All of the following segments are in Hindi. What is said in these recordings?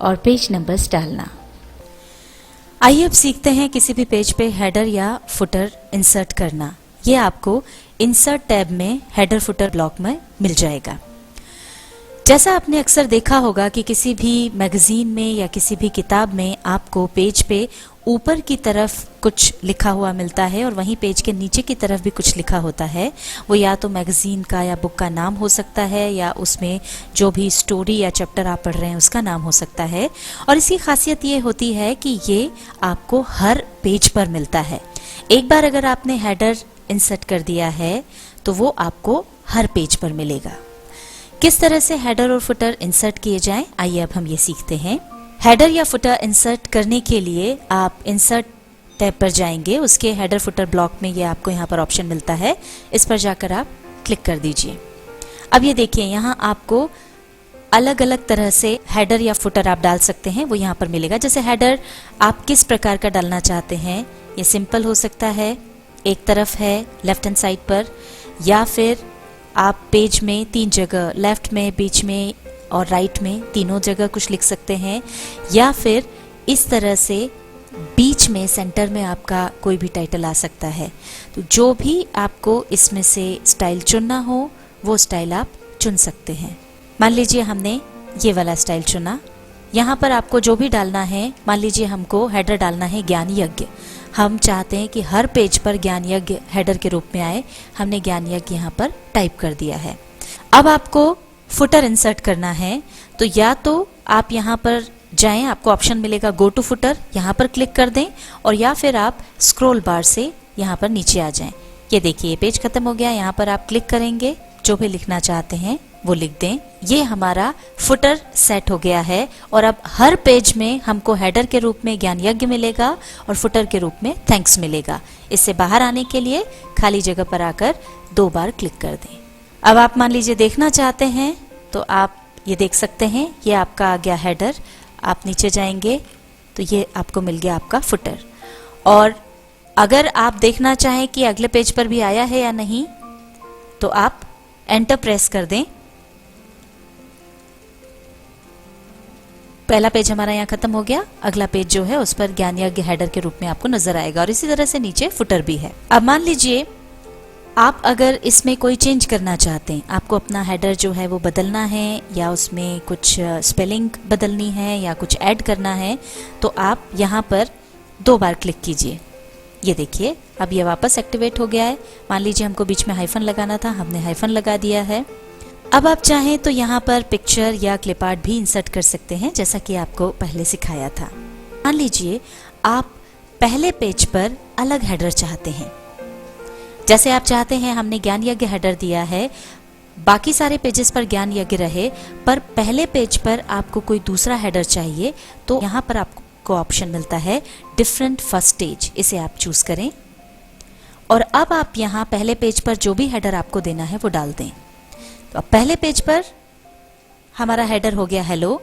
और पेज नंबर्स डालना। आइए अब सीखते हैं किसी भी पेज पे हेडर या फुटर इंसर्ट करना। ये आपको इंसर्ट टैब में हेडर फुटर ब्लॉक में मिल जाएगा। जैसा आपने अक्सर देखा होगा कि किसी भी मैगजीन में या किसी भी किताब में आपको पेज पे ऊपर की तरफ कुछ लिखा हुआ मिलता है और वहीं पेज के नीचे की तरफ भी कुछ लिखा होता है। वो या तो मैगजीन का या बुक का नाम हो सकता है या उसमें जो भी स्टोरी या चैप्टर आप पढ़ रहे हैं उसका नाम हो सकता है। और इसकी खासियत ये होती है कि ये आपको हर पेज पर मिलता है। एक बार अगर आपने हेडर इंसर्ट कर दिया है तो वो आपको हर पेज पर मिलेगा। किस तरह से हेडर और फुटर इंसर्ट किए जाएं, आइए अब हम ये सीखते हैं। हेडर या फुटर इंसर्ट करने के लिए आप इंसर्ट टैब पर जाएंगे। उसके हेडर फुटर ब्लॉक में ये आपको यहाँ पर ऑप्शन मिलता है, इस पर जाकर आप क्लिक कर दीजिए। अब ये देखिए यहाँ आपको अलग अलग तरह से हेडर या फुटर आप डाल सकते हैं, वो यहाँ पर मिलेगा। जैसे हेडर आप किस प्रकार का डालना चाहते हैं, ये सिंपल हो सकता है, एक तरफ है लेफ्ट हैंड साइड पर, या फिर आप पेज में 3 जगह लेफ्ट में, बीच में और राइट में तीनों जगह कुछ लिख सकते हैं, या फिर इस तरह से बीच में सेंटर में आपका कोई भी टाइटल आ सकता है। तो जो भी आपको इसमें से स्टाइल चुनना हो वो स्टाइल आप चुन सकते हैं। मान लीजिए हमने ये वाला स्टाइल चुना। यहाँ पर आपको जो भी डालना है, मान लीजिए हमको हेडर डालना है ज्ञान यज्ञ। हम चाहते हैं कि हर पेज पर ज्ञान यज्ञ हेडर के रूप में आए। हमने ज्ञान यज्ञ यहाँ पर टाइप कर दिया है। अब आपको फुटर इंसर्ट करना है तो या तो आप यहाँ पर जाएं, आपको ऑप्शन मिलेगा गो टू फुटर, यहाँ पर क्लिक कर दें, और या फिर आप स्क्रॉल बार से यहाँ पर नीचे आ जाएं। ये देखिए ये पेज खत्म हो गया। यहाँ पर आप क्लिक करेंगे, जो भी लिखना चाहते हैं वो लिख दें। ये हमारा फुटर सेट हो गया है और अब हर पेज में हमको हेडर के रूप में ज्ञान यज्ञ मिलेगा और फुटर के रूप में थैंक्स मिलेगा। इससे बाहर आने के लिए खाली जगह पर आकर 2 बार क्लिक कर दें। अब आप मान लीजिए देखना चाहते हैं तो आप ये देख सकते हैं, ये आपका आ गया हेडर। आप नीचे जाएंगे तो ये आपको मिल गया आपका फुटर। और अगर आप देखना चाहें कि अगले पेज पर भी आया है या नहीं तो आप एंटर प्रेस कर दें। पहला पेज हमारा यहाँ खत्म हो गया। अगला पेज जो है उस पर ज्ञान यज्ञ हेडर के रूप में आपको नजर आएगा और इसी तरह से नीचे फुटर भी है। अब मान लीजिए आप अगर इसमें कोई चेंज करना चाहते हैं, आपको अपना हेडर जो है वो बदलना है या उसमें कुछ स्पेलिंग बदलनी है या कुछ ऐड करना है, तो आप यहाँ पर 2 बार क्लिक कीजिए। ये देखिए अब ये वापस एक्टिवेट हो गया है। मान लीजिए हमको बीच में हाइफन लगाना था, हमने हाइफन लगा दिया है। अब आप चाहें तो यहाँ पर पिक्चर या क्लिप आर्ट भी इंसर्ट कर सकते हैं, जैसा कि आपको पहले सिखाया था। मान लीजिए आप पहले पेज पर अलग हेडर चाहते हैं। जैसे आप चाहते हैं हमने ज्ञान यज्ञ हेडर दिया है, बाकी सारे पेजेस पर ज्ञान यज्ञ रहे, पर पहले पेज पर आपको कोई दूसरा हेडर चाहिए, तो यहाँ पर आपको ऑप्शन मिलता है डिफरेंट फर्स्ट स्टेज। इसे आप चूज करें और अब आप यहाँ पहले पेज पर जो भी हेडर आपको देना है वो डाल दें। तो अब पहले पेज पर हमारा हेडर हो गया हेलो,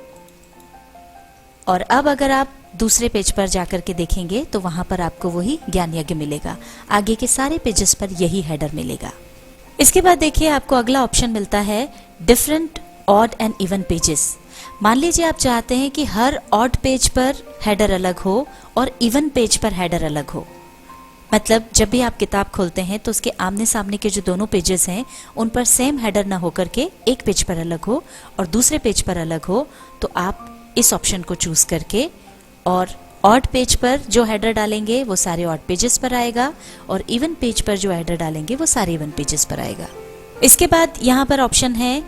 और अब अगर आप दूसरे पेज पर जाकर के देखेंगे तो वहां पर आपको वही ज्ञान यज्ञ मिलेगा। आगे के सारे पेजेस पर यही हेडर मिलेगा। इसके बाद देखिए आपको अगला ऑप्शन मिलता है different odd and even pages. मान लीजिए आप चाहते हैं कि हर ऑड पेज पर हेडर अलग हो और इवन पेज पर हेडर अलग हो। मतलब जब भी आप किताब खोलते हैं तो उसके आमने सामने के जो दोनों पेजेस हैं उन पर सेम हेडर ना होकर के एक पेज पर अलग हो और दूसरे पेज पर अलग हो, तो आप इस ऑप्शन को चूज करके और ऑड पेज पर जो हेडर डालेंगे वो सारे ऑड पेजेस पर आएगा और इवन पेज पर जो हेडर डालेंगे वो सारे इवन पेजेस पर आएगा। इसके बाद यहाँ पर ऑप्शन है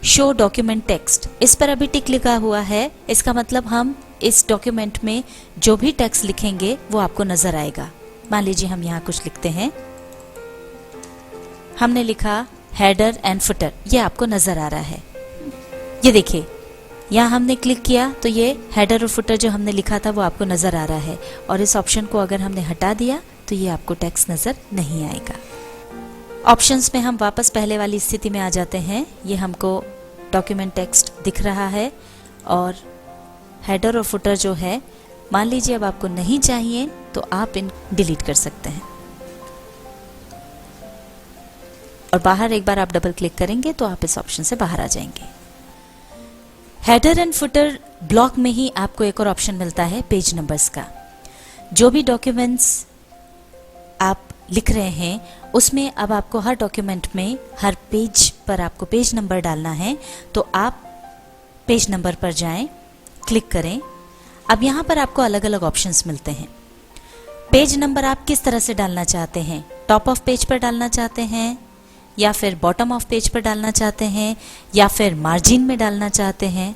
शो डॉक्यूमेंट टेक्स्ट। इस पर अभी टिक लिखा हुआ है, इसका मतलब हम इस डॉक्यूमेंट में जो भी टेक्स्ट लिखेंगे वो आपको नजर आएगा। मान लीजिए हम यहाँ कुछ लिखते हैं, हमने लिखा हेडर एंड फुटर, ये आपको नजर आ रहा है। ये देखिए यहाँ हमने क्लिक किया तो ये हेडर और फुटर जो हमने लिखा था वो आपको नजर आ रहा है, और इस ऑप्शन को अगर हमने हटा दिया तो ये आपको टेक्स्ट नजर नहीं आएगा। ऑप्शंस में हम वापस पहले वाली स्थिति में आ जाते हैं। ये हमको डॉक्यूमेंट टेक्स्ट दिख रहा है और हेडर और फुटर जो है, मान लीजिए अब आपको नहीं चाहिए तो आप इन डिलीट कर सकते हैं और बाहर एक बार आप डबल क्लिक करेंगे तो आप इस ऑप्शन से बाहर आ जाएंगे। हेडर एंड फुटर ब्लॉक में ही आपको एक और ऑप्शन मिलता है पेज नंबर्स का। जो भी डॉक्यूमेंट्स आप लिख रहे हैं उसमें अब आपको हर डॉक्यूमेंट में हर पेज पर आपको पेज नंबर डालना है, तो आप पेज नंबर पर जाएं, क्लिक करें। अब यहाँ पर आपको अलग अलग ऑप्शंस मिलते हैं। पेज नंबर आप किस तरह से डालना चाहते हैं, टॉप ऑफ पेज पर डालना चाहते हैं या फिर बॉटम ऑफ पेज पर डालना चाहते हैं या फिर मार्जिन में डालना चाहते हैं।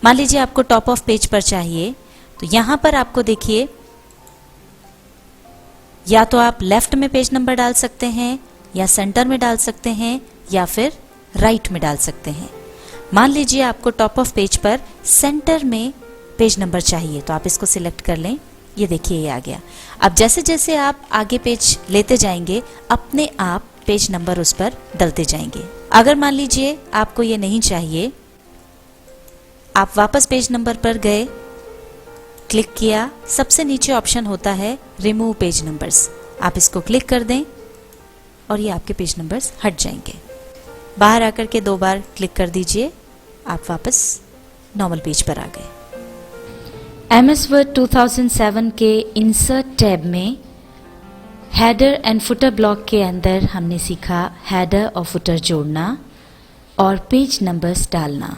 मान लीजिए आपको टॉप ऑफ पेज पर चाहिए, तो यहाँ पर आपको देखिए या तो आप लेफ्ट में पेज नंबर डाल सकते हैं या सेंटर में डाल सकते हैं या फिर राइट में डाल सकते हैं। मान लीजिए आपको टॉप ऑफ पेज पर सेंटर में पेज नंबर चाहिए, तो आप इसको सिलेक्ट कर लें। ये देखिए ये आ गया। अब जैसे जैसे आप आगे पेज लेते जाएंगे अपने आप पेज नंबर उस पर डलते जाएंगे। अगर मान लीजिए आपको ये नहीं चाहिए, आप वापस पेज नंबर पर गए, क्लिक किया, सबसे नीचे ऑप्शन होता है रिमूव पेज नंबर्स, आप इसको क्लिक कर दें और ये आपके पेज नंबर्स हट जाएंगे। बाहर आकर के 2 बार क्लिक कर दीजिए, आप वापस नॉर्मल पेज पर आ गए। MS Word 2007 के इंसर्ट टैब में हेडर एंड फुटर ब्लॉक के अंदर हमने सीखा हेडर और फुटर जोड़ना और पेज नंबर्स डालना।